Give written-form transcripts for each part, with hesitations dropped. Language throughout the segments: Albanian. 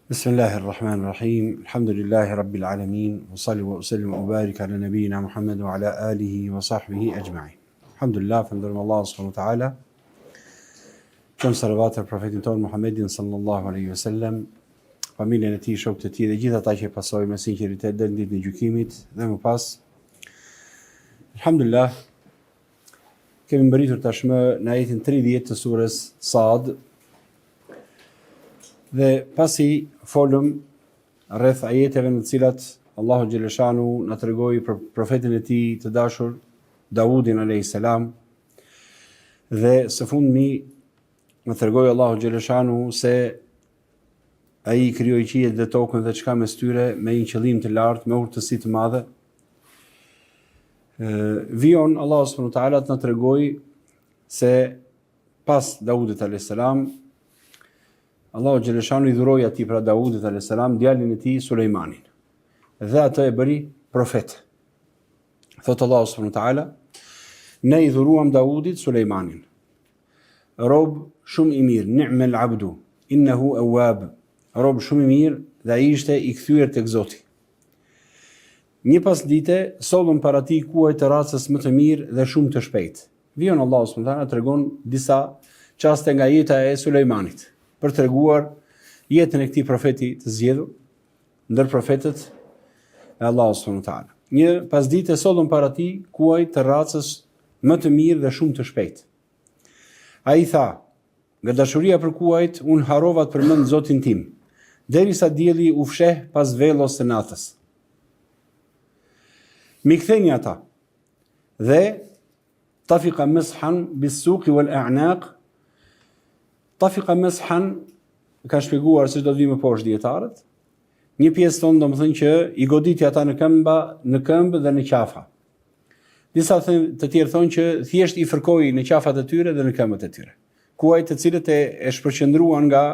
Bismillahirrahmanirrahim. Alhamdulillahi rabbil alamin. Wa salli wa usallim wa ubarik ala nabiyina Muhammad wa ala alihi wa sahbihi ajma'in. Alhamdulillah, falënderojmë Allahun subhanahu wa taala. Qëm salavat për profetin ton Muhammedin sallallahu alaihi wasallam, familjen e tij, shokët e tij dhe gjithë ata që pasojnë me sinqeritet deri në ditën e gjykimit dhe më pas. Alhamdulillah, kemi mbërritur tashmë në ajetin 30 të surës Sad. Dhe pasi folëm rreth ajeteve në të cilat Allahu xhaleshanu na tregoi për profetin e tij të dashur Davudin alayhis salam, dhe së fundmi na tregoi Allahu xhaleshanu se ai krijoi qiellin dhe tokën dhe çka mes tyre me një qëllim të lartë, me urtësi të madhe. Vion Allahu subhanahu wa taala na tregoi se pas Davudit alayhis salam Allahu xhaleshanu I dhuroi atij pra Davudit alayhis salam djalin e tij Sulejmanin. Dhe atë e bëri profet. Thot Allahu subhanahu wa taala, ne I dhuruam Davudit Sulejmanin. Rob shumë I mirë, ni'mal abdu, innehu awwab. Rob shumë I mirë dhe ai ishte I kthyer tek Zoti. Një pasdite sollën para tij kuaj të racës më të mirë dhe shumë të shpejtë. Vion Allahu subhanahu wa taala tregon disa çaste nga jeta e Sulejmanit, për të treguar jetën e këtij profeti të zgjedhur ndër profetët e Allahut subhanahu wa taala. Një pasdite sollën para tij kuaj të racës më të mirë dhe shumë të shpejtë. Ai tha, nga dashuria për kuajt, unë harrova të përmend Zotin tim, derisa dielli u fsheh pas vellos së natës. Mi ktheni ata dhe tafiqa meshan bis-suqi wal-a'naq. Tafiqa meshan ka shpjeguar se do të vi më poshtë dietarët. Një pjesë tonë do të thënë që I goditi ata në këmbë dhe në qafa. Disa të tjerë thonë që thjesht I fërkoi në qafat e tyre dhe në këmbët e tyre. Kuajt të cilët e shpërqendruan nga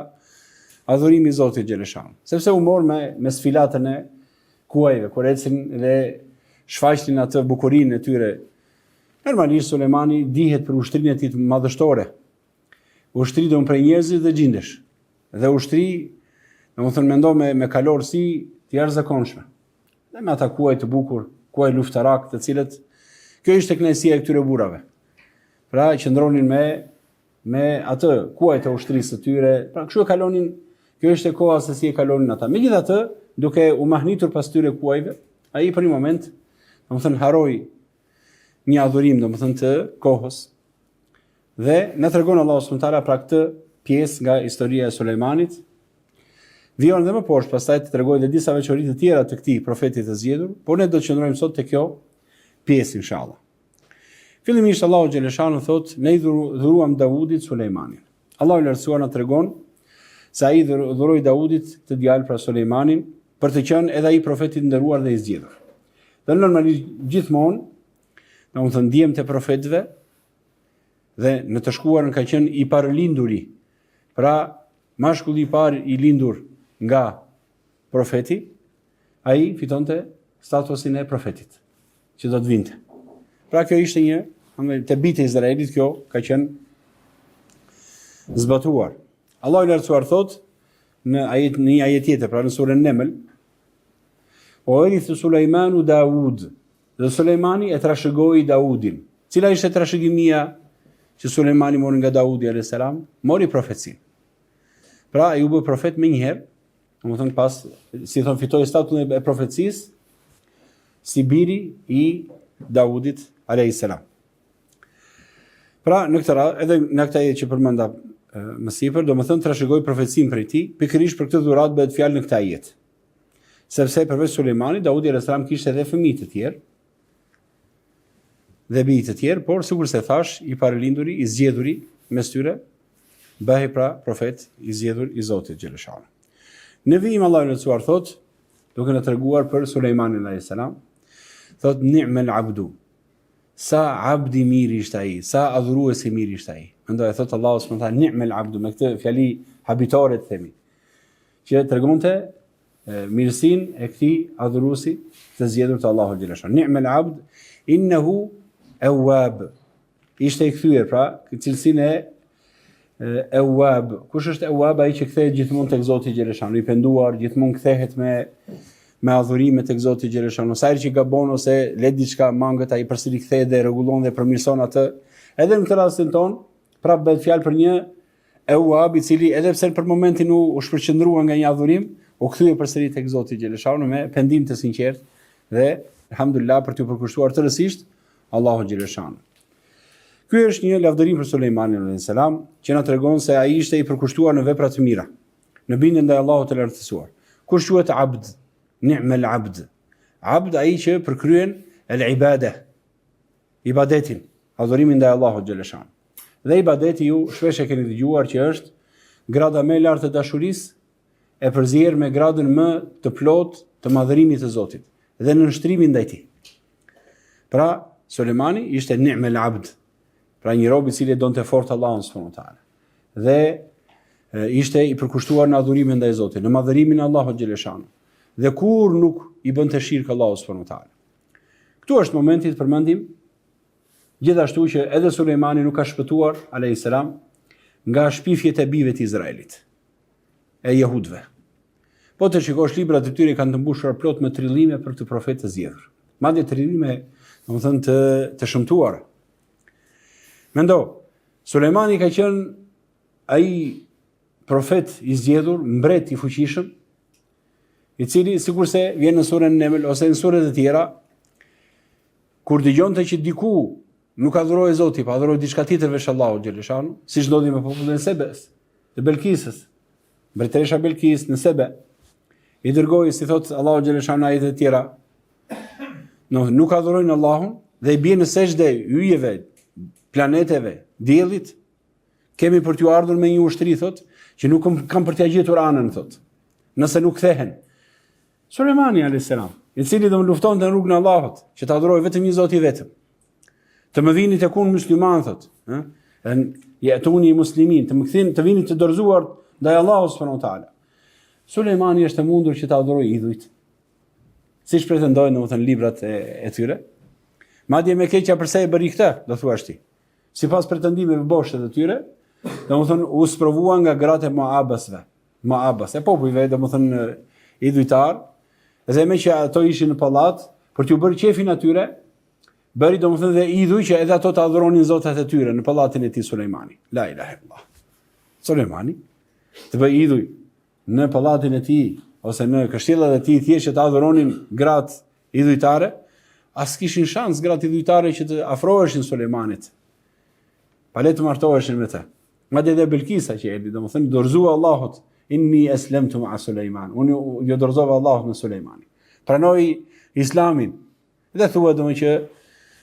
adhurimi I Zotit xhaleshanu. Sepse u mor me sfilatën e kuajve, kur ecin dhe shfaqnin atë bukurinë e tyre. Normalisht Sulejmani dihet për ushtrinë e tij madhështore. Ushtri do prej njerëzit dhe gjindesh. Dhe ushtri, domethënë mendo me kalorësi të jashtëzakonshme. Dhe me ata kuaj të bukur, kuaj luftarak, të cilët kjo ishte kënaqësia e këtyre burrave. Pra qëndronin me atë kuaj të ushtrisë së tyre. Pra kështu e kalonin, kjo ishte koha se si e kalonin ata. Megjithatë, duke u mahnitur pas tyre kuajve, ai për një moment, domethënë harroi një adhurim, domethënë të kohës. Dhe në tregon Allahu subhanahu wa taala pra këtë pjesë nga historia e Sulejmanit. Vion dhe më poshtë, pastaj të tregoj dhe disa veçori të tjera të këtij profetit të zgjedhur, por ne do të qëndrojmë sot te kjo pjesë inshallah. Fillimisht Allahu xhaleshanu thot, ne I dhuruam Davudit Sulejmanin. Allahu I lartësuar na tregon se ai dhuroi Davudit të djalë pra Sulejmanin për të qenë edhe ai profeti I nderuar dhe I zgjedhur. Dhe normalisht gjithmonë, domethënë ndiem të profetëve dhe në të shkuarën ka qenë I parlinduri. Pra, mashkulli I parë I lindur nga profeti, ai fitonte statusin e profetit, që do të vinte. Pra kjo ishte te bitë e Izraelit, kjo ka qenë zbatuar. Allahu I lartësuar thot në një ajet tjetër, pra në surën Neml, o erithu Sulejmanu Davud, dhe Sulejmani e trashëgoi Davudin. Cila ishte trashëgimia që Sulejmani mori nga Davudi alayhis salam? Mori profetësinë. Pra ai u bë profet më njëherë, domethënë pas, si thon, fitoi statusin e profecisë si biri I Davudit alayhis salam. Pra në këtë radhë, edhe në këtë ajet që përmenda më sipër, domethënë trashëgoi profecinë për tij, pikërisht për këtë dhuratë bëhet fjalë në këtë ajet. Sepse përveç Sulejmanit, Davudi alayhis salam kishte edhe fëmijë të tjerë dhe bijë të tjerë, por sikur se thash, I paralinduri, I zgjedhuri mes tyre, bëhej pra profet I zgjedhur I Zotit xhaleshanu. Në vijim Allahu I lartësuar thot, duke na treguar për Sulejmanin alayhis salam, thot ni'mal abdu. Sa abdi mirë ishte ai, sa adhuruesi mirë ishte ai. Mendoj thot Allahu subhanahu wa taala ni'mal abdu, me këtë fjali habitore të themi, që tregonte mirësinë e këtij adhuruesi të zgjedhur të Allahut xhaleshanu. Ni'mal abd innehu awwab. Ishte I kthyer pra, cilësinë e Ewwab. Kush është Ewwab? Ai që kthehet gjithmonë tek Zoti xhaleshanu, i penduar, gjithmonë kthehet me adhurime tek Zoti xhaleshanu. Sa herë që gabon ose le diçka mangët, ai përsëri kthehet dhe rregullon dhe përmirëson atë. Edhe në këtë rastin ton, prapë bëhet fjalë për një Ewwab i cili edhe pse për momentin u shpërqendrua nga një adhurim, u kthye përsëri tek Zoti xhaleshanu me pendim të sinqert dhe alhamdulillah për t'u përkushtuar tërësisht Allahu xhaleshanu. Ky është një lavdërim për Sulejmanin alayhis salam, që na tregon se ai ishte i përkushtuar në vepra të mira, në bindje ndaj Allahut të lartësuar. Kush quhet abd? Ni'mal abd. Abd ai që përkryen al-ibada, ibadetin, adhurimin ndaj Allahut xhaleshan. Dhe ibadeti ju shpesh e keni dëgjuar që është grada më e lartë e dashurisë e përzier me gradën më të plotë të madhërimit të Zotit dhe në nshtrimin ndaj tij. Pra Sulejmani ishte ni'mal abd. Pra një rob i cili donte fort Allahun subhanahu wa taala. Dhe ishte i përkushtuar në adhurimin ndaj Zotit, në madhërimin e Allahut xhaleshanu. Dhe kur nuk i bënte shirk Allahut subhanahu wa taala. Këtu është momenti të përmendim gjithashtu që edhe Sulejmani nuk ka shpëtuar alayhis salam nga shpifjet e bijve të Izraelit, e jehudëve. Po të shikosh librat e tyre kanë të mbushur plot me trillime për të profetë të zgjedhur. Madje trillime, domethënë të shëmtuara. Mendo, Sulejmani ka qenë ai profet i zgjedhur, mbret i fuqishëm, i cili sikurse vjen në surën Neml ose në suret e tjera, kur dëgjonte që diku nuk adhuroi Zotin, pa adhuroi diçka tjetër veç Allahut xhaleshanu, siç ndodhi me popullin e Sebes, të Belkisës, mbretëresha Belkis në Sebe, i dërgoi si thot Allahu xhaleshanu ajete të tjera, nuk adhurojnë Allahun dhe i bien në sejdë yjeve, planeteve, diellit, kemi për t'ju ardhur me një ushtri, thot, që nuk kam për t'ja gjetur anën, thot, nëse nuk kthehen. Sulejmani alayhis salam, i cili do të luftonte në rrugën e Allahut, që të adhurojë vetëm një Zot i vetëm. Të më vini të kun musliman, thot, yatuni muslimin, të vini të dorëzuar ndaj Allahut subhanahu wa taala. Sulejmani është e mundur që të adhurojë idhujt, siç pretendojnë domethënë librat e tyre. Madje me keqja pse e bëri këtë, do thuash ti. Sipas pretendimeve boshte të tyre, domethënë u sprovua nga gratë e Moabasve. Moabas, e popujve domethënë idhujtar, dhe me që ato ishin në pallat, për t'u bërë qefin atyre, bëri domethënë dhe idhuj që edhe ato të adhuronin zotat e tyre në pallatin e tij Sulejmani. La ilaha illallah. Sulejmani të bëj idhuj në pallatin e tij ose në këshillat e tij thjesht të adhuronin gratë idhujtare, as kishin shans gratë idhujtare që të afroheshin Sulejmanit. Pa le të martoheshin me të. Madje edhe Belkisa që erdhi, domethënë dorëzua Allahut, inni aslamtu ma'a Sulejman. Unë ju dorëzova Allahut me Sulejmanin. Pranoi Islamin. Dhe thua domethënë që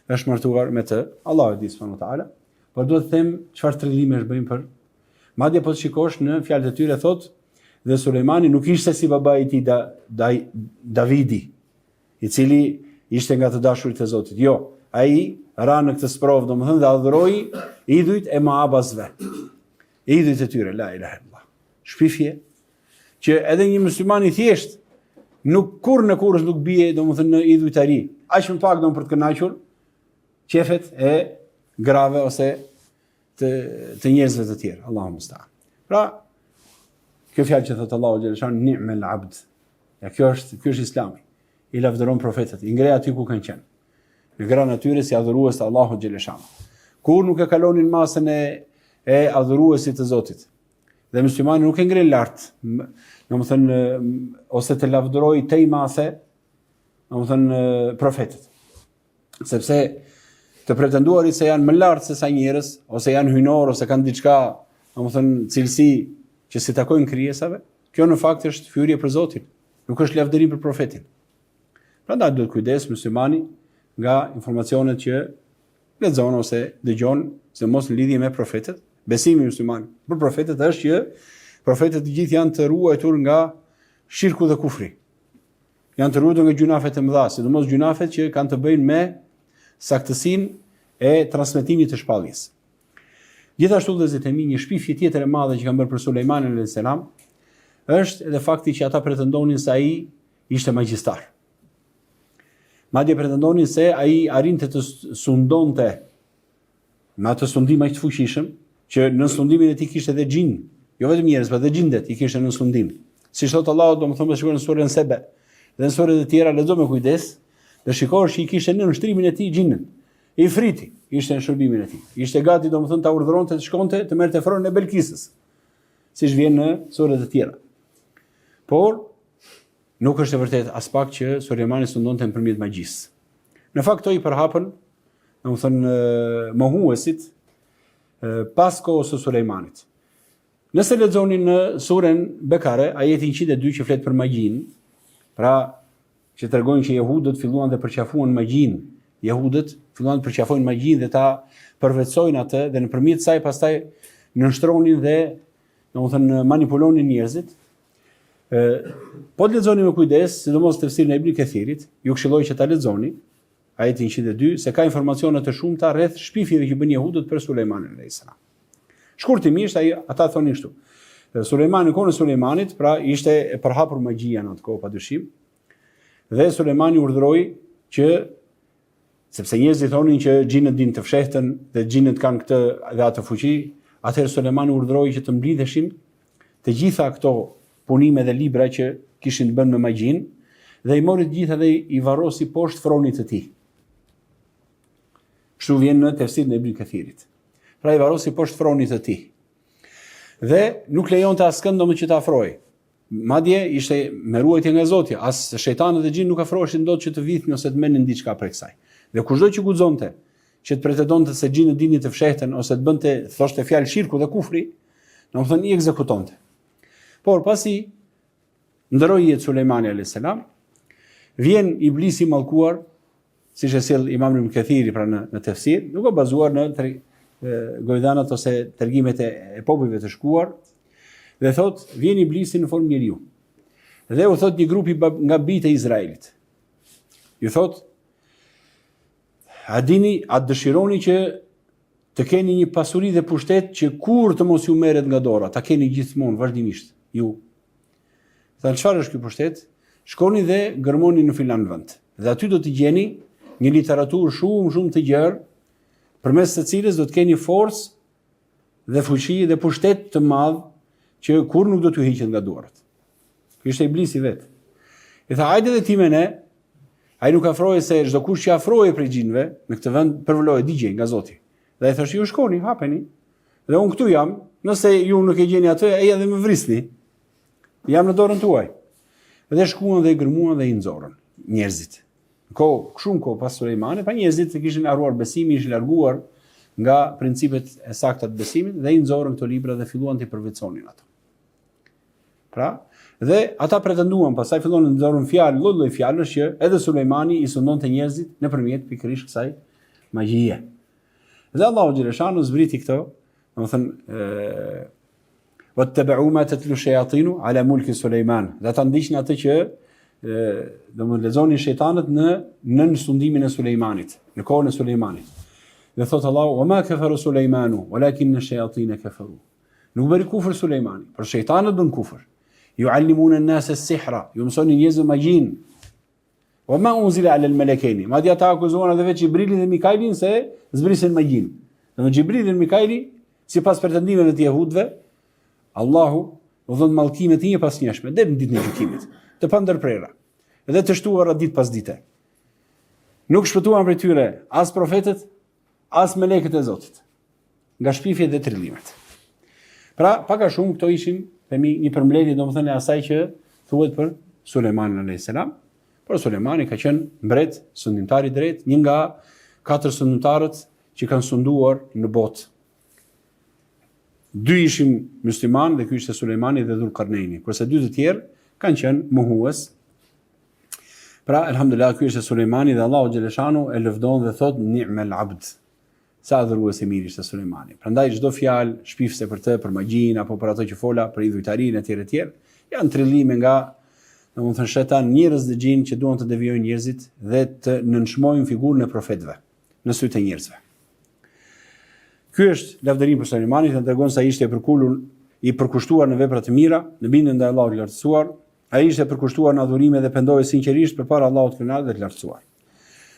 është martuar me të, Allahu e di subhanahu wa taala. Por duhet të them çfarë trillimesh bëjmë për. Madje po të shikosh në fjalët e tyre thotë dhe Sulejmani nuk ishte si babai i tij Davidi, i cili ishte nga të dashurit e Zotit. Jo, ai ra në këtë sprovë, domethënë dhe adhuroi idhujt e Moabasve. Idhujt e tyre, la ilaha illallah. Shpifje që edhe një musliman i thjesht nuk kurrë në kurrës nuk bie domethënë në idhujtari. Aq më pak domun për të kënaqur qefet e grave ose të njerëzve të tjerë. Allahu musta'an. Pra, kjo fjalë që thot Allahu xhaleshan ni'mal abd. Ja kjo është Islami. I lavdëron profetët, i ngre aty ku kanë qenë. Në granë atyre si adhurues të Allahut xhaleshan. Kur nuk e kalonin masën e adhuruesit të Zotit. Dhe muslimani nuk e ngre lart, domethënë ose të lavdëroj tej mase, domethënë profetët. Sepse të pretenduarit se janë më lart se sa njerëz, ose janë hynor ose kanë diçka, domethënë cilësi që si takojnë krijesave, kjo në fakt është hyrje për Zotin, nuk është lavdërim për profetin. Prandaj duhet kujdes muslimani nga informacionet që lexon ose dëgjon, se mos në lidhje me profetët. Besimi musliman për profetët është që profetët të gjithë janë të ruajtur nga shirku dhe kufri. Janë të ruajtur nga gjunafet e mëdha, sidomos gjunafet që kanë të bëjnë me saktësinë e transmetimit të shpalljes. Gjithashtu vëllezërit e mi, një shpifje tjetër e madhe që kanë bërë për Sulejmanin alayhis salam është edhe fakti që ata pretendonin se ai ishte magjistar. Madje pretendonin se ai arrinte të sundonte me atë sundim aq të fuqishëm që në sundimin e tij kishte edhe xhin, jo vetëm njerëz, por edhe xhindet i kishte në sundim. Si thot Allahu, domethënë shikoj në surën Sebe, dhe në surët e tjera lexo me kujdes, dhe shikosh që i kishte në nështrimin e tij xhinën. I friti ishte në shërbimin e tij. Ishte gati domethënë ta urdhëronte të shkonte të merrte fronën e Belkisës, siç vjen në surët e tjera. Por nuk është e vërtetë as pak që Sulejmani sundonte nëpërmjet magjisë. Në fakt to i përhapën, domethënë mohuesit pas kohës së Sulejmanit. Nëse lexoni në surën Bekare, ajeti 102 që flet për magjin, pra që tregojnë që jehudët filluan të përqafuan magjin. Jehudët filluan të përqafojnë magjin dhe ta përvetsojnë atë dhe nëpërmjet saj pastaj nënshtronin dhe domethënë manipulonin njerëzit. Po të lexoni me kujdes, sidomos tefsirin e Ibn Kathirit, ju këshilloj që ta lexoni, ajeti 102, se ka informacione të shumta rreth shpifjeve që bën jehudët për Sulejmanin alayhis salam. Shkurtimisht ata thonin kështu. Sulejmani kohën e Sulejmanit, pra ishte e përhapur magjia në atë kohë padyshim. Dhe Sulejmani urdhëroi që, sepse njerëzit thonin që xhinët dinë të fshehtën dhe xhinët kanë këtë dhe atë fuqi, atëherë Sulejmani urdhëroi që të mblidheshin të gjitha këto punime dhe libra që kishin të bënë me magjin, dhe i mori të gjitha dhe i varrosi poshtë fronit të tij. Kështu vjen në tefsirin e Ibn Kathirit. Pra i varrosi poshtë fronit të tij. Dhe nuk lejonte askënd domethënë që të afrohej. Madje ishte me ruajtje nga Zoti, as shejtanët dhe xhin nuk afroheshin dot që të vithin ose të merrnin diçka prej kësaj. Dhe kushdo që guxonte që të pretendonte se xhinët dinin të fshehtën ose të bënte thoshte fjalë shirku dhe kufri, domethënë i ekzekutonte. Por pasi ndroi jetë Sulejmani alayhis salam, vjen iblisi i mallkuar, siç e sjell Imam Ibn Kathiri pra në tefsir, nuk e bazuar në gojdanat ose tërgimet e popujve të shkuar, dhe thot, vjen iblisi në formë njeriu. Dhe u thot një grupi nga bijtë e Izraelit. Ju thot, a dëshironi që të keni një pasuri dhe pushtet që kur të mos ju merret nga dora, ta keni gjithmonë vazhdimisht ju. Tha, çfarë është ky pushtet? Shkoni dhe gërmoni në filan vend. Dhe aty do të gjeni një literaturë shumë të gjerë, përmes së cilës do të keni forcë dhe fuqi dhe pushtet të madh që kur nuk do t'ju hiqet nga duart. Ky ishte iblisi vet. I tha, hajde dhe ti me ne. Ai nuk afrohej se çdo kush që afrohej prej xhinëve në këtë vend përvoloi digjej nga Zoti. Dhe ai thoshte, ju shkoni, hapeni. Dhe unë këtu jam, nëse ju nuk e gjeni atë, eja dhe më vrisni. Jam në dorën tuaj. Dhe shkuan dhe i gërmuan dhe i nxorën njerëzit. Shumë kohë pas Sulejmanit, pa njerëzit që kishin harruar besimin, ishin larguar nga principet e sakta të besimit dhe i nxorën këto libra dhe filluan të përvetësonin ato. Pra, dhe ata pretenduan, pastaj filluan të nxorën fjalë, lloj fjalësh që edhe Sulejmani i sundonte njerëzit nëpërmjet pikërisht kësaj magjie. Dhe Allahu xhaleshanu zbriti këto, domethënë wattaba'u ma tatlu shayatinu ala mulki Sulejman. Dhe ata ndiqnin atë që domethënë lexonin shejtanët në sundimin e Sulejmanit, në kohën e Sulejmanit. Dhe thot Allahu, wa ma kafaru Sulejmanu, walakin ash-shayatin kafaru. Nuk bëri kufër Sulejmani, por shejtanët bën kufër. Yu'allimuna an-nasa as-sihra, ju mësonin njerëzit magjin. Wa ma unzila 'ala al-malakaini. Madje ata akuzuan edhe vetë Xhibrilin dhe Mikailin se zbrisin magjin. Dhe Xhibrili dhe Mikaili, sipas pretendimeve të jehudëve, Allahu u dhon mallkime të njëpasnjëshme deri në ditën e gjykimit, të pandërprera, dhe të shtuara ditë pas dite. Nuk shpëtuan prej tyre as profetët, as melekët e Zotit, nga shpifjet dhe trillimet. Pra, pak a shumë këto ishin një përmbledhje domethënë e asaj që thuhet për Sulejmanin alayhis salam, por Sulejmani ka qenë mbret, sundimtar i drejtë, një nga 4 sundimtarët që kanë sunduar në botë. 2 ishin musliman dhe ky ishte Sulejmani dhe Dhulqarneini, kurse 2 të tjerë kanë qenë mohues. Pra, elhamdulillah, ky ishte Sulejmani dhe Allahu xhaleshanu e lëvdon dhe thot ni'mal abd. Sa adhurues i mirë ishte Sulejmani. Prandaj çdo fjalë shpifse për të, për magjin apo për ato që fola, për idhujtarinë etj, janë trillime nga, domethënë shetan, njerëz dhe xhin që duan të devijojnë njerëzit dhe të nënshmojnë figurën e profetëve në sytë e njerëzve. Ky është lavdërim për Sulejmanin, që tregon se ai ishte i përkushtuar në vepra të mira, në bindjen ndaj Allahut të lartësuar. Ai ishte përkushtuar në adhurime dhe pendoi sinqerisht përpara Allahut të kënaqur dhe të lartësuar.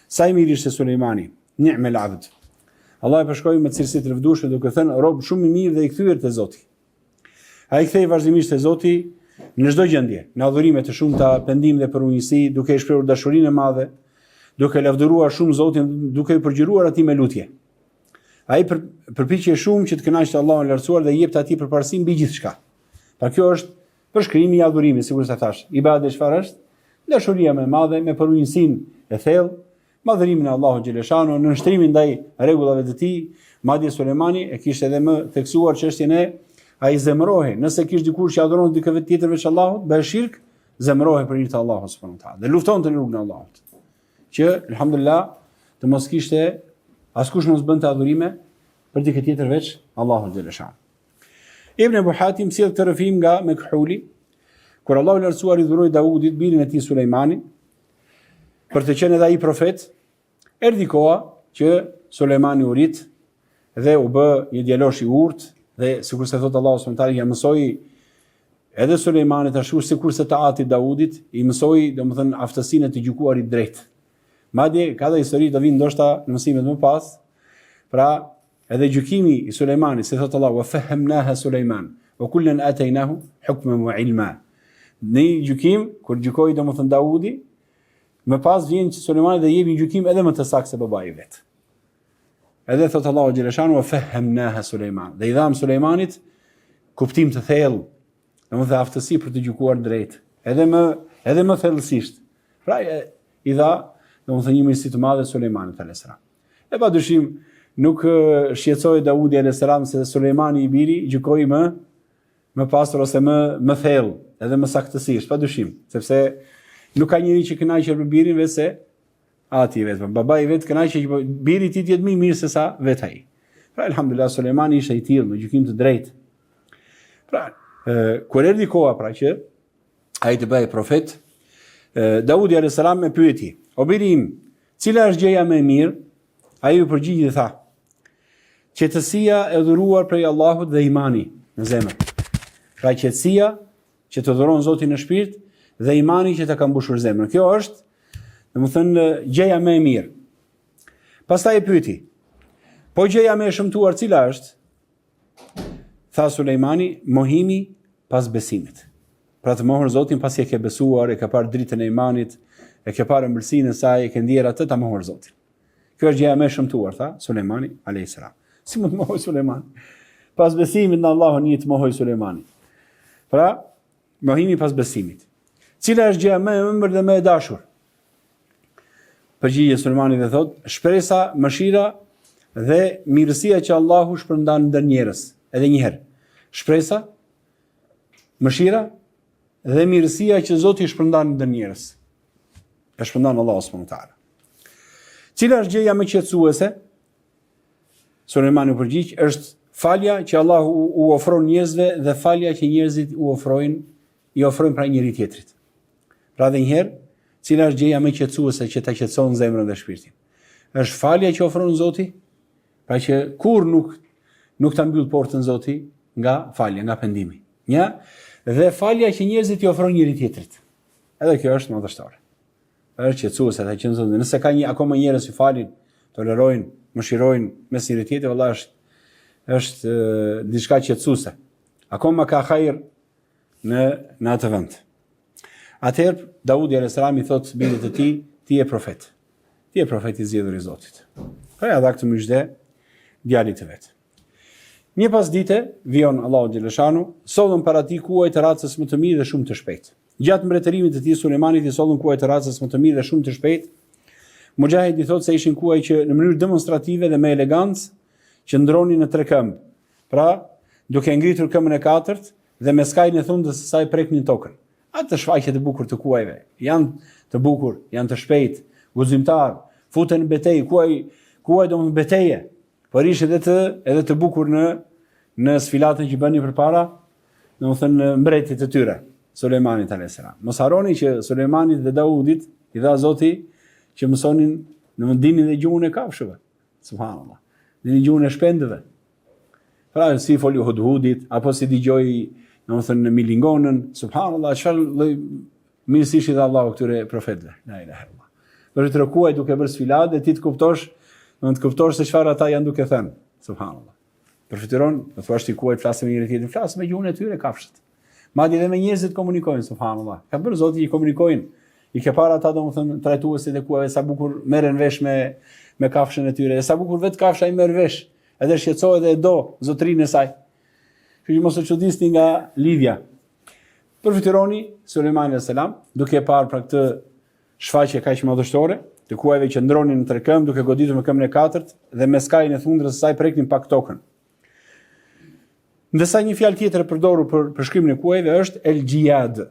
Sa i mirë ishte Sulejmani, ni'mal abd. Allah e përshkroi me cilësi të lëvdueshme duke thënë rob shumë i mirë dhe i kthyer te Zoti. Ai kthehej vazhdimisht te Zoti në çdo gjendje, në adhurime të shumta, pendim dhe përunjësi, duke i shprehur dashurinë e madhe, duke lavdëruar shumë Zotin, duke i përgjëruar atij me lutje. Ai përpiqej shumë që të kënaqë Allahun e lartësuar dhe i jepte atij përparësi mbi gjithçka. Pra kjo është përshkrimi i adhurimit, sikur sa thash. Ibadeti çfarë është? Dashuria më e madhe me përunjësinë e thellë, madhërimin e Allahut xhaleshano, në nshtrimin ndaj rregullave të tij. Madje Sulejmani e kishte edhe më theksuar çështjen e ai zemërohej. Nëse kish dikush që adhuron dikë vetë tjetër veç Allahut, bëhet shirk, zemërohej për hir të Allahut subhanuhu teala. Dhe lufton në rrugën e Allahut. Që alhamdulillah të mos kishte askush mos bënte adhurime për dikë tjetër veç Allahut xhaleshano. Ibn Abu Hatim sjell këtë rrëfim nga Mekhuli, kur Allahu i lartësuar i dhuroi Daudit birin e tij Sulejmanin, për të qenë edhe ai profet, erdhi koha që Sulejmani u rit dhe u bë një djalosh i urtë dhe sikur se thot Allahu subhanahu wa taala ja mësoi edhe Sulejmanit ashtu sikur se Taati Daudit i mësoi domethënë aftësinë e të gjykuarit drejt. Madje ka dhe histori do vinë ndoshta në mësimet më pas. Pra edhe gjykimi i Sulejmanit, si thot Allahu wa fahamnaha Sulejman wa kullan ataynahu hukman wa ilma. Në gjykim kur gjykoi domethënë Daudi, më pas vjen që Sulejmani dhe jepi një gjykim edhe më të saktë se babai i vet. Edhe thot Allahu xhaleshanu wa fahamnaha Sulejman. Dhe i dham Sulejmanit kuptim të thellë, domethënë aftësi për të gjykuar drejt, edhe më thellësisht. Pra i dha domethënë një mirësi të madhe Sulejmanit alayhis salam. E padyshim nuk shqetësoi Daudi alayhis salam se Sulejmani i biri gjykoi më pastër ose më thellë, edhe më saktësisht, padyshim, sepse nuk ka njëri që kënaqet për birin vetë se ati vetëm. Babai vet kënaqej që biri i tij të jetë më i mirë se sa vetë ai. Pra alhamdulillah Sulejmani ishte i tillë me gjykim të drejtë. Pra kur erdhi koha pra që ai të bëhej profet, Daudi alayhis salam me pyeti: "O biri im, cila është gjëja më e mirë?" Ai u përgjigji dhe tha: "Qetësia e dhuruar prej Allahut dhe imani në zemër." Pra qetësia që të dhuron Zotin në shpirt dhe imani që të ka mbushur zemrën. Kjo është, domethënë, gjëja më e mirë. Pastaj e pyeti: "Po gjëja më e shëmtuar cila është?" Tha Sulejmani: "Mohimi pas besimit." Pra të mohur Zotin pasi e ke besuar, e ke parë dritën e imanit, e ke parë ëmbëlsinë e saj, e ke ndier atë ta mohur Zotin. Kjo është gjëja më e shëmtuar, tha Sulejmani alayhis salam. Si mund të mohoj Sulejmani? Pas besimit në Allahun një të mohoj Sulejmani. Pra, mohimi pas besimit. Cila është gjëja më e ëmbël dhe më e dashur? Përgjigje Sulejmani dhe thot: "Shpresa, mëshira dhe mirësia që Allahu shpërndan ndër njerëz." Edhe një herë. Shpresa, mëshira dhe mirësia që Zoti shpërndan ndër njerëz. E shpërndan Allahu subhanahu wa taala. Cila është gjëja më qetësuese? Sulejmani u përgjigj: "Është falja që Allahu u ofron njerëzve dhe falja që njerëzit i ofrojnë pra njëri tjetrit." Pra dhe njëherë, cila është gjëja më qetësuese që ta qetëson zemrën dhe shpirtin? Është falja që ofron Zoti, pra që kur nuk ta mbyll portën Zoti nga falja, nga pendimi. Një, dhe falja që njerëzit i ofrojnë njëri tjetrit. Edhe kjo është madhështore. Është qetësuese ta qenë Zoti. Nëse ka akoma njerëz që falin, tolerojnë, mëshirojnë mes njëri tjetrit, vallahi është diçka qetësuese. Akoma ka hajër në atë vend. Atëherë Daudi alayhis salam i thot birit të tij: "Ti je profet. Ti je profet i zgjedhur i Zotit." Pra ja dha këtë myshdë djalit të vet. Një pas dite vion Allahu xhaleshanu, sollën para tij kuaj të racës më të mirë dhe shumë të shpejtë. Gjatë mbretërimit të tij Sulejmanit i sollën kuaj të racës më të mirë dhe shumë të shpejtë. Mujahid i thot se ishin kuaj që në mënyrë demonstrative dhe me elegancë që ndronin në tre këmbë. Pra, duke ngritur këmbën e katërt dhe me skajin e thundës së saj preknin tokën. Atë shfaqjet e bukur të kuajve janë të bukur, janë të shpejtë, guximtar, futen në betejë, kuaj do në betejë, por ishte edhe të bukur në sfilatën që bënin përpara, domethënë mbretit të tyre, Sulejmanit alayhis salam. Mos harroni që Sulejmanit dhe Daudit i dha Zoti që mësonin në dinin dhe gjuhën e kafshëve. Subhanallah. Dinin gjuhën e shpendëve. Pra si foli Hudhudit apo si dëgjoi domethënë në Milingonën, subhanallahu, çfarë mirësish i dha Allahu këtyre profetëve. La ilaha illallah. Për të trokuar duke bërë sfilat dhe ti të kuptosh Në të kuptosh se çfarë ata janë duke thënë. Subhanallah. Përfituron, do thua shikuaj flasim me njëri tjetrin, flas me gjuhën e tyre kafshët. Madje edhe me njerëzit komunikojnë, subhanallah. Ka bërë Zoti i komunikojnë. I ke para ata domethënë trajtuesit e kuajve sa bukur merren vesh me kafshën e tyre, sa bukur vetë kafsha i merr vesh, edhe shqetësohet dhe e do zotrinë e saj. Kështu që mos e çuditni nga lidhja. Përfituroni Sulejmani alayhis salam, duke parë për këtë shfaqje kaq madhështore, të kuajve që ndronin në trekëm duke goditur me këmbën e katërt dhe me skajin e thundrës së saj preknin pak tokën. Ndërsa një fjalë tjetër e përdorur për shkrimin e kuajve është el gjijad.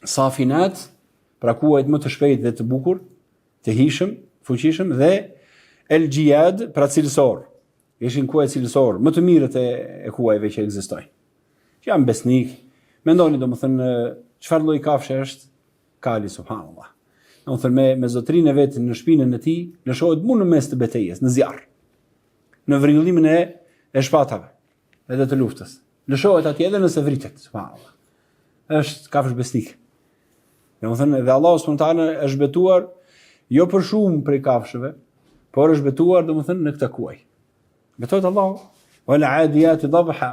Safinat, pra kuajt më të shpejt dhe të bukur, të hishëm, fuqishëm, dhe el gjijad, pra cilësor. Ishin kuajt cilësor, më të mirët e kuajve që ekzistojnë. Që janë besnik, mendoni domethënë çfarë lloj kafshë është Kali, subhanallah. Domethënë me zotrinë e vet në shpinën e tij, lëshohet në mes të betejës, në zjarr. Në vrillimin e shpatave, edhe të luftës. Lëshohet atje edhe nëse vritet, subhanallah. Është kafshë besnik. Domethënë edhe Allahu subhanahu wa taala është betuar jo për shumë prej kafshëve, por është betuar domethënë në këtë kuaj. Betohet Allahu, wal adiyat dhabha.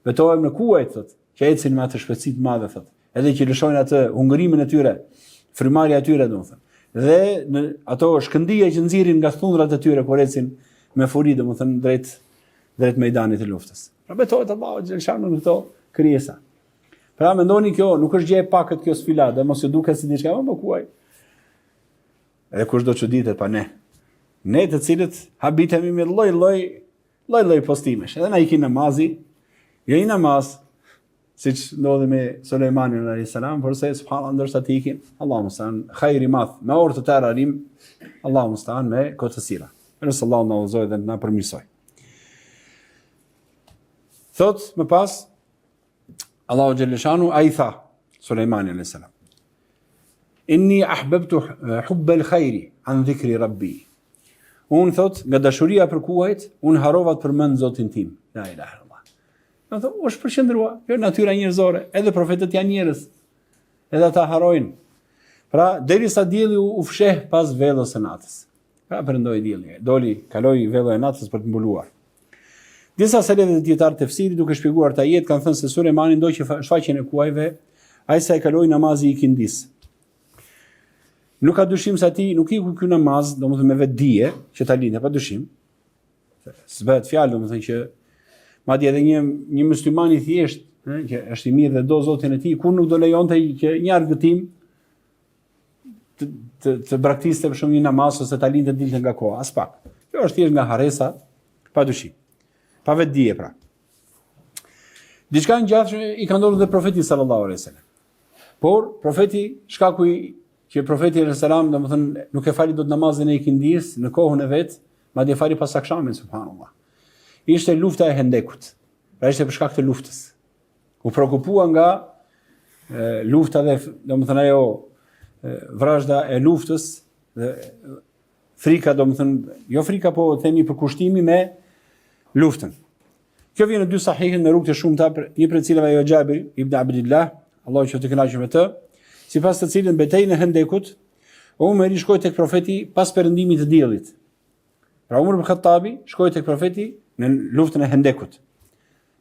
Betohem në kuajt thotë, që ecin me atë shpejtësi të madhe thotë, edhe që lëshojnë atë hungërimin e tyre, frymarrja e tyre domethënë. Dhe në ato shkëndije që nxirrin nga thundrat e tyre kur ecin me furi domethënë drejt mejdanit të luftës. Pra betohet Allahu xhaleshanu në këto krijesa. Pra mendoni kjo nuk është gjë e pakët kjo sfila, dhe mos ju duket si diçka më kuaj. Edhe kush do të çuditet pa ne. Ne të cilët habitemi me lloj postimesh. Edhe na ikin namazi, jo i namaz, siç ndodhi me Sulejmanin alayhis salam, por se subhanallahu ndërsa të ikin, Allahu mustan, khairi madh, me orë të tëra rim, Allahu mustan me kotësira. Nëse Allahu na udhëzoj dhe na përmirësoj. Thot më pas Allahu xhaleshanu ai tha Sulejmani alayhis salam: Inni ahbabtu hubba al-khairi an dhikri rabbi. Unë thot nga dashuria për kuajt, unë harova të përmend Zotin tim. La ilaha illallah. Do të thotë, është përqendruar, kjo natyra njerëzore, edhe profetët janë njerëz. Edhe ata harojnë. Pra, derisa dielli u fsheh pas vellës së natës. Pra perëndoi dielli, kaloi vella e natës për të mbuluar. Disa selefë të dietar tefsiri duke shpjeguar këtë ajet kanë thënë se Sulejmani ndoqi shfaqjen e kuajve, ai sa e kaloi namazi i ikindis. Nuk ka dyshim se ati nuk i ku ky namaz, domethënë me vetë dije që ta lindë pa dyshim. S'bëhet fjalë domethënë që madje edhe një musliman i thjesht, që është i mirë dhe do Zotin e tij, kur nuk do lejonte që një argëtim të braktiste për shumë një namaz ose ta lindë dilte nga koha, as pak. Kjo është thjesht nga haresa, pa dyshim. Pa vetë dije pra. Diçka ngjatë i ka ndodhur dhe profetit sallallahu alaihi wasallam. Por profeti shkaku që profeti alayhis salam domethënë nuk e fali dot namazin e ikindis në kohën e vet, madje fali pas akşamit subhanallah. Ishte lufta e Hendekut. Pra ishte për shkak të luftës. U shqetësua nga lufta dhe domethënë ajo vrazhda e luftës dhe frika domethënë jo frika po themi përkushtimi me luftën. Kjo vjen në dy sahihin me rrugë të shumta, një prej cilave ajo Xhabir ibn Abdullah, Allahu qoftë i kënaqur me të, sipas të cilën betejën e Hendekut, Umeri shkoi tek profeti pas perëndimit të diellit. Pra Umar ibn Khattabi shkoi tek profeti në luftën e Hendekut.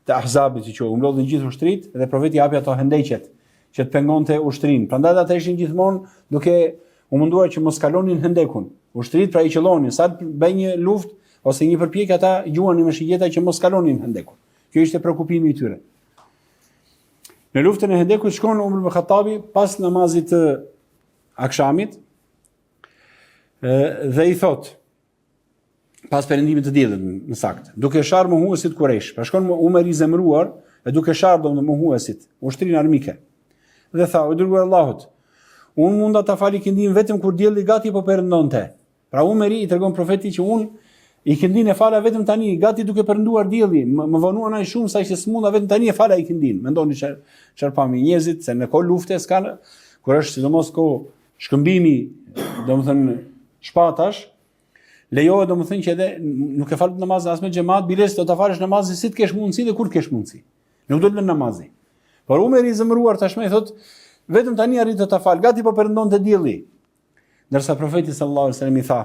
Të Ahzabit që u mblodhin gjithë ushtrit dhe profeti japi ato hendeqet që të pengonte ushtrinë. Prandaj ata ishin gjithmonë duke u munduar që mos kalonin Hendekun. Ushtrit pra i qellonin sa të bëjnë një luftë ose një përpjekje ata gjuanin me shigjeta që mos kalonin Hendekun. Kjo ishte shqetësimi i tyre. Në luftën e Hendekut shkon Umar ibn Khattabi pas namazit të akşamit dhe i thot pas perëndimit të diellit në sakt, duke sharë mohuesit Quraysh. Pra shkon Umar i zemëruar e duke sharë domethënë mohuesit, ushtrinë armike. Dhe tha: "O dërguar Allahut, unë mund ta fal ikindin vetëm kur dielli gati po perëndonte." Pra Umari i tregon profetit që unë ikindin e fala vetëm tani, gati duke perënduar dielli, më vonuan ai shumë sa që s'munda vetëm tani e fala ikindin. Mendoni çfarë pami njerëzit se në kohë lufte s'ka, kur është sidomos kohë shkëmbimi, domethënë shpatash, lejohet domethënë që edhe nuk e fal namazin as me xhamat, biles do ta falësh namazin si të kesh mundësi dhe kur të kesh mundësi. Nuk do të lën namazi. Por Umeri i zemëruar tashmë i thot, vetëm tani arrit të ta fal, gati po perëndonte dielli. Ndërsa profeti sallallahu alajhi wasallam i tha: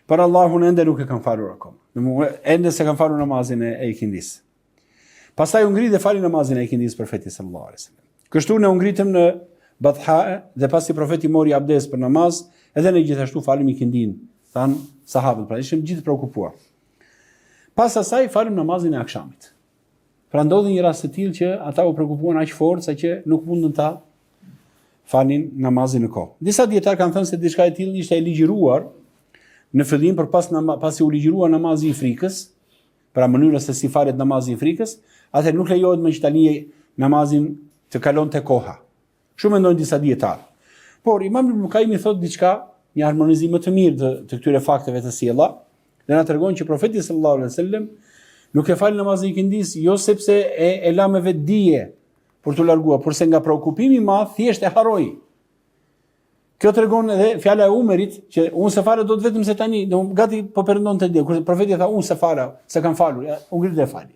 Për Allahun ende nuk e kanë falur akoma. Ende se kanë falur namazin e ikindis. Pastaj u ngrit dhe fali namazin e ikindis profeti sallallahu alaihi wasallam. Kështu ne u ngritëm në Badhae dhe pasi profeti mori abdes për namaz, edhe ne gjithashtu falim ikindin, than sahabët, pra ishim gjithë preokupuar. Pas asaj falim namazin e akşamit. Pra ndodhi një rast të tillë që ata u prekupuan aq fort sa që nuk mundën ta falin namazin në kohë. Disa dietar kanë thënë se diçka e tillë ishte e ligjëruar në fillim për pasi u ligjërua namazi i frikës, pra mënyra se si falet namazi i frikës, atë nuk lejohet më që tani namazin të kalon te koha. Shumë mendojnë disa dietar. Por Imam Ibn Qayyim thotë diçka, një harmonizim më të mirë të këtyre fakteve të sjella, dhe na tregon që profeti sallallahu alaihi wasallam nuk e fal namazin e ikindis jo sepse e la me vetë dije për të larguar, por se nga preokupimi i madh thjesht e harroi. Kjo tregon edhe fjala e Umerit që unë se fala do të vetëm se tani, do gati po perëndonte dje, kur profeti tha unë se fala, se kam falur, u ngrit dhe fali.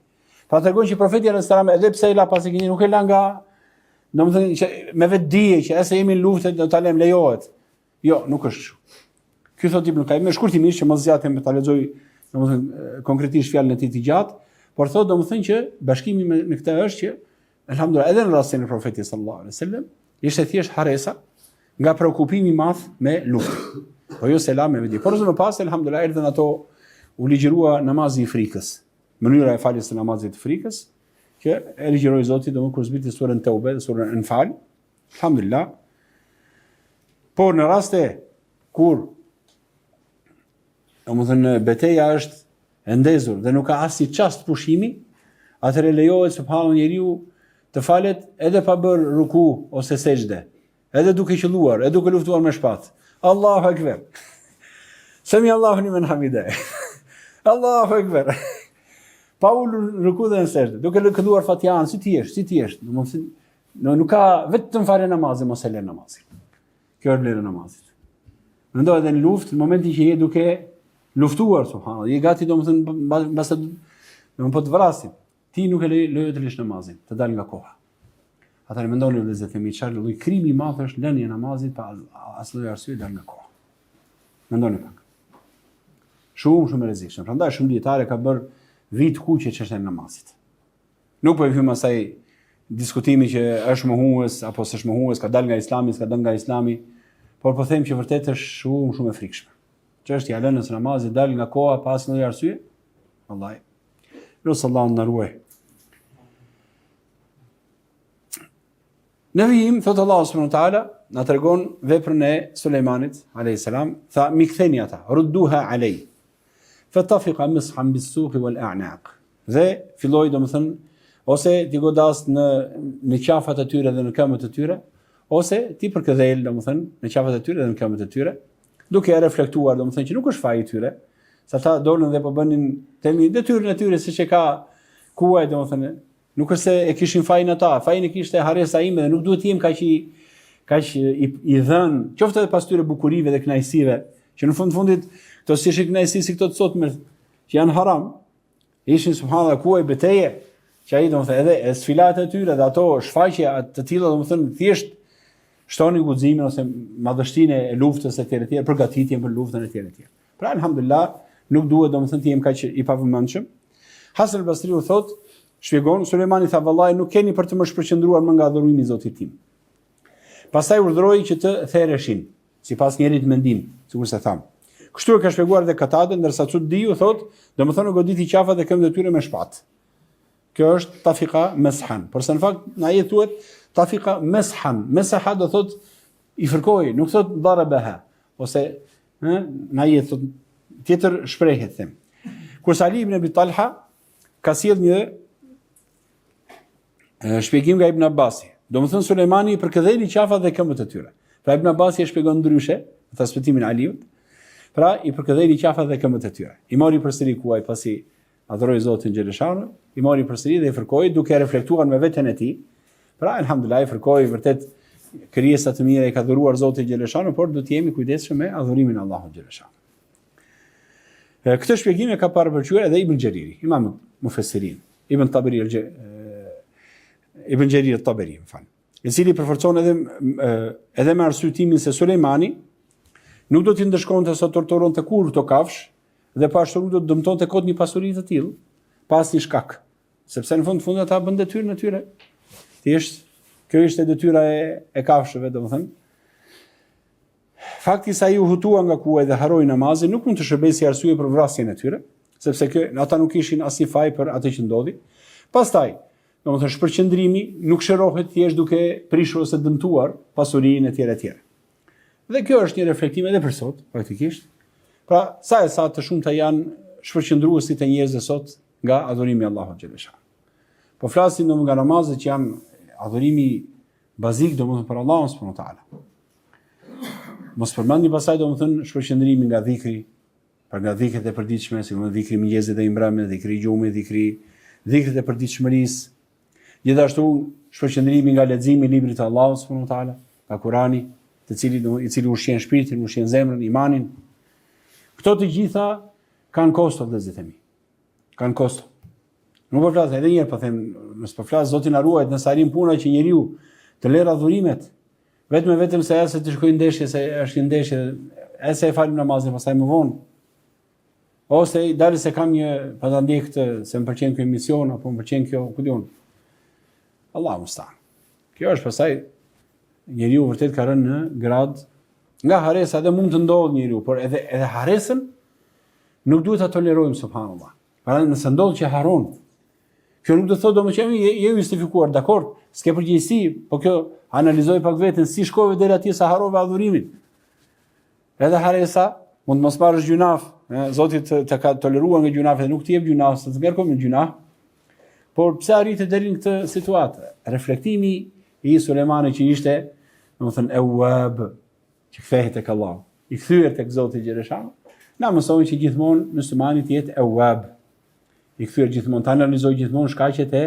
Pra tregon që profeti sallallahu alaihi wasallam edhe pse e la pas ikindin nuk e la nga domethënë që me vetë dije që ase jemi në luftë do ta lëm lejohet. Jo, nuk është kështu. Ky thot Ibn Qayyim, më shkurtimisht që mos zgjatem ta lexoj domethënë konkretisht fjalën e tij të gjatë, por thot domethënë që bashkimi në këtë është që elhamdullah edhe në rastin e profetit sallallahu alaihi wasallam ishte thjesht haresa nga preokupimi i madh me luftën. Po jo selam me vetë. Por më pas elhamdullah erdhën ato u ligjërua namazi i frikës. Mënyra e faljes së namazit të frikës që e ligjëroi Zoti domethënë kur zbriti surën Tauba dhe surën Anfal. Alhamdulillah. Por në raste kur domethënë betejë është e ndezur dhe nuk ka asnjë çast pushimi, atëherë lejohet subhanallahu njeriu të falet edhe pa bër ruku ose sejdë, edhe duke qelluar, edhe duke luftuar me shpatë. Allahu Akbar. Sami Allahu limen hamide. Allahu Akbar. Pa ulur ruku dhe në sejdë, duke kënduar Fatihën si ti je, domethënë nuk ka vetëm fare namazin, mos e lë namazin. Kjo është vlera e namazit. Mendoj edhe në luftë, në momentin që je duke luftuar subhanallahu, je gati domethënë mbas domethënë po të vrasin. Ti nuk e lejo të lësh namazin, të dal nga koha. Ata mendojnë vëllezër themi çfarë lloj krimi i madh është lënia e namazit pa asnjë arsye dal nga koha. Mendoni pak. Shumë e rrezikshme. Prandaj shumë dietare ka bër vit kuqe çështën e namazit. Nuk po e hym asaj diskutimi që është mohues apo s'është mohues, ka dal nga Islami, s'ka dal nga Islami, por po them që vërtet është shumë e frikshme. Çështja e lënës së namazit dal nga koha pa asnjë arsye, vallahi. Sallallahu na ruaj. Në vijim, thotë Allahu subhanahu wa taala, na tregon veprën e Sulejmanit alayhis salam, tha mi ktheni ata, rudduha alay. Fatafiqa mishan bis-suq wal-a'naq. Dhe filloi domethënë ose ti godas në qafat e tyre dhe në këmbët e tyre, ose ti përkëdhel domethënë në qafat e tyre dhe në këmbët e tyre, duke e reflektuar domethënë që nuk është faji i tyre, sa ata dolën dhe po bënin temi detyrën e tyre siç e ka kuaj domethënë, nuk është se e kishin fajin ata, fajin e kishte harresa ime dhe nuk duhet të jem kaq i dhën, qoftë edhe pas tyre bukurive dhe kënaqësive, që në fundit këto si ishin kënaqësi si këto të sotme që janë haram, ishin subhanallahu kuaj beteje, që ai domethënë edhe e sfilat e tyre dhe ato shfaqje të tilla domethënë thjesht shtonin guximin ose madhështinë e luftës së tjerë përgatitjen për luftën e tjerë. Pra alhamdulillah nuk duhet domethënë të jem kaq i pavëmendshëm. Hasan al-Basri u thot, shpjegon Sulejmani tha vallahi nuk keni për të më shpërqendruar më nga adhurimi i Zotit tim. Pastaj urdhëroi që të therreshin, sipas njërit mendim, sikur se tham. Kështu e ka shpjeguar edhe Katade, ndërsa Suddiu thot, domethënë goditi qafat e këmbëve të tyre me shpatë. Kjo është tafiqa meshan. Por se në fakt na ajet thuhet tafiqa meshan. Mesaha do thot i fërkoi, nuk thot darabaha. Ose na ajet thot tjetër shprehje them. Kur Ali ibn Abi Talha ka sjell një shpjegim nga Ibn Abbasi. Domethënë Sulejmani përkëdheli qafat dhe këmbët e tyre. Pra Ibn Abbasi e shpjegon ndryshe, në transmetimin e Aliut. Pra i përkëdheli qafat dhe këmbët e tyre. I mori përsëri kuaj pasi adhuroi Zotin xheleshanu, i mori përsëri dhe i fërkoi duke reflektuar me veten e tij. Pra alhamdulillah i fërkoi vërtet krijesa të mira i ka dhuruar Zoti xheleshanu, por do të jemi kujdesshëm me adhurimin e Allahut xheleshanu. Këtë shpjegim e ka parapërcyer edhe Ibn Xheriri, Imam Mufassirin, Ibn Taberi Ibn Xherir al-Taberi, i cili përforcon edhe me arsyetimin se Sulejmani Nuk do t'i ndëshkonte ose torturonte kur këto kafsh, dhe pashtu nuk do të dëmtonte kot një pasuri të tillë, pas një shkak. Sepse në fund ata bën detyrën e tyre. Thjesht kjo ishte detyra e kafshëve, domethënë. Fakti sa ju hutua nga kuaj dhe haroi namazin nuk mund të shërbejë si arsye për vrasjen e tyre, sepse ata nuk kishin asnjë faj për atë që ndodhi. Pastaj, domethënë shpërqendrimi nuk shërohet thjesht duke prishur ose dëmtuar pasurinë e tjera. Dhe kjo është një reflektim edhe për sot, praktikisht. Pra, sa të shumta janë shpërqendruesit e njerëzve sot nga adhurimi i Allahut xhalesha. Po flasim domosdoshmë nga namazet që janë adhurimi bazik domosdoshmë për Allahun subhanahu wa taala. Mos përmendni pasaj domethënë shpërqendrimi nga dhikri, nga dhikret e përditshme, si dhikri i mëngjesit dhe i mbrëmjes, dhikri i gjumit, dhikret e përditshmërisë. Gjithashtu shpërqendrimi nga leximi i librit të Allahut subhanahu wa taala, nga Kurani, i cili ushqen shpirtin, ushqen zemrën, imanin. Këto të gjitha kanë kosto vëllezërit e mi. Kanë kosto. Nuk po flas edhe një herë, po them, nëse po flas Zoti na ruajt nëse arrin puna që njeriu të lërë adhurimet, vetëm se asë të shkojë ndeshje, se është një ndeshje, asë e falim namazin pastaj më vonë. Ose dalë se kam një patandje këtë, se më pëlqen kjo emision apo më pëlqen kjo, ku diun. Allahu musta'an. Kjo është pastaj njeriu vërtet ka rënë në grad nga haresa, dhe mund të ndodhë njeriu, por edhe haresën nuk duhet ta tolerojmë, subhanallahu. Para nëse ndodh që haron, kjo nuk do të thotë domosdoshmë je justifikuar, dakor, s'ke përgjegjësi, po kjo analizoj pak veten si shkove deri atje sa harrove adhurimin. Edhe haresa mund mos marrësh gjunaf, Zoti të ka toleruar nga gjunafet, nuk t'i jep gjunaf, të ngarkon me gjunaf. Por pse arritet deri në këtë situatë? Reflektimi i Sulejmanit që ishte, domethënë Awwab, që kthehet tek Allah, i kthyer tek Zoti xhalesha. Na mësojnë që gjithmonë muslimani të jetë Awwab, i kthyer gjithmonë, të analizojë gjithmonë shkaqet e,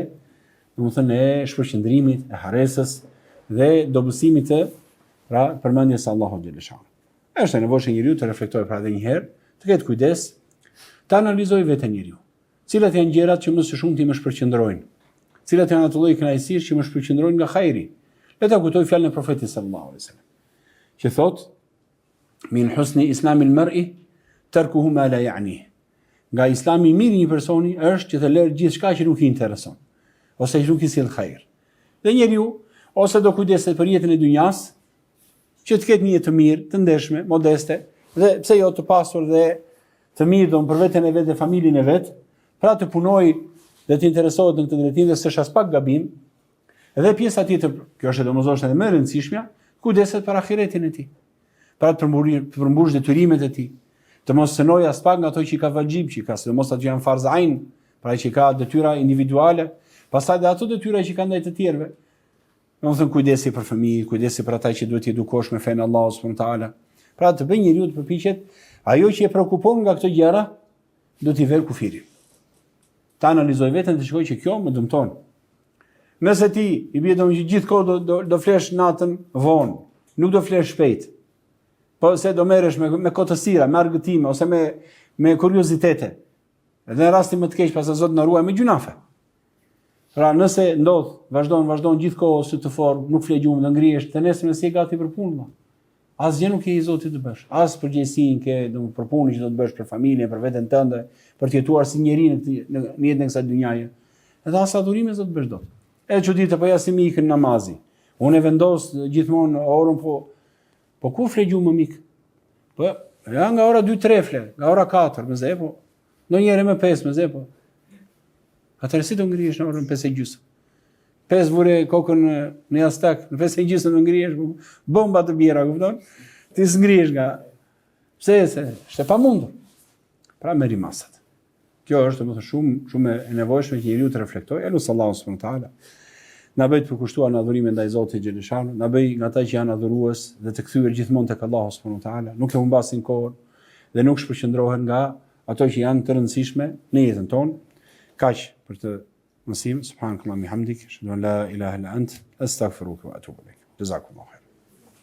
domethënë e shpërqendrimit, e harresës dhe dobësimit të përmendjes së Allahut xhalesha. Është e nevojshme njeriu të reflektojë pra edhe një herë, të ketë kujdes, të analizojë veten njeriu. Cilat janë gjërat që më së shumti më shpërqendrojnë? Cilat janë ato lloj kënaqësish që më shpërqendrojnë nga hajri? Le ta kujtoj fjalën e profetit sallallahu alaihi wasallam, që thotë: "Min husni islamil mar'i tarkuhu ma la ya'ni." Nga islami i mirë i një personi është që të lërë gjithçka që nuk i intereson, ose që nuk i sjell hajër. Dhe njeriu ose do kujdeset për jetën e dunjas, që të ketë një jetë të mirë, të ndeshme, modeste, dhe pse jo të pasur dhe të mirë don për veten e vet dhe familjen e vet, pra të punojë dhe të interesohet në këtë drejtim dhe s'është as pak gabim. Edhe pjesa tjetër, kjo është domosdoshmë edhe më e rëndësishme, kujdeset për ahiretin e tij. Pra të përmbush detyrimet e tij, të mos sënojë as pak nga ato që ka vajxhib, që ka sidomos ato që janë farz ain, pra që ka detyra individuale, pastaj dhe ato detyra që kanë ndaj të tjerëve. Domethënë kujdesi për fëmijë, kujdesi për ata që duhet të edukosh me fenë Allahu subhanahu wa taala. Pra të bëjë njeriu të përpiqet ajo që e shqetëson nga këto gjëra, do t'i vël kufirin. Ta analizoj veten të shikoj që kjo më dëmton. Nëse ti i bie domosdoshmë gjithkohë do flesh natën vonë, nuk do flesh shpejt. Po se do merresh me kotësira, me argëtime ose me kuriozitete. Edhe në rastin më të keq pas Zot na ruaj me gjunafe. Pra nëse ndodh, vazhdon gjithkohë ose të fortë, nuk fle gjumë, do ngrihesh, të nesër nëse je gati për punë. Asgjë nuk ke i Zotit të bësh. As përgjegjësinë ke për punën që do të bësh për familjen, për veten tënde, për të jetuar si njeri në jetën e kësaj dhunjaje. Edhe as adhurime do të bësh dot. Edhe çuditë po ja si mi ikën namazi. Unë vendos gjithmonë orën, po ku fle gjumë mik? Po ja nga ora 2-3 fle, nga ora 4 më zë, po ndonjëherë më 5 më zë, po. Atëherë si do ngrihesh në orën 5:30? 5 vure kokën në jastak, në 5:30 do ngrihesh, bomba të bjera, kupton? Ti s'ngrihesh nga. Pse se është e pamundur. Pra merri masat. Kjo është domethënë shumë e nevojshme që njeriu të reflektojë. Elu sallallahu subhanahu wa taala. Na bëj të përkushtuar në adhurime ndaj Zotit xhaleshan, na bëj nga ata që janë adhurues dhe të kthyer gjithmonë tek Allahu subhanahu wa taala, nuk e humbasin kohën dhe nuk shpërqendrohen nga ato që janë të rëndësishme në jetën tonë. Kaq për të mësim. Subhanakallahumma hamdik, ashhadu an la ilaha illa ant, astaghfiruka wa atubu ilaik. Jazakumullahu khairan.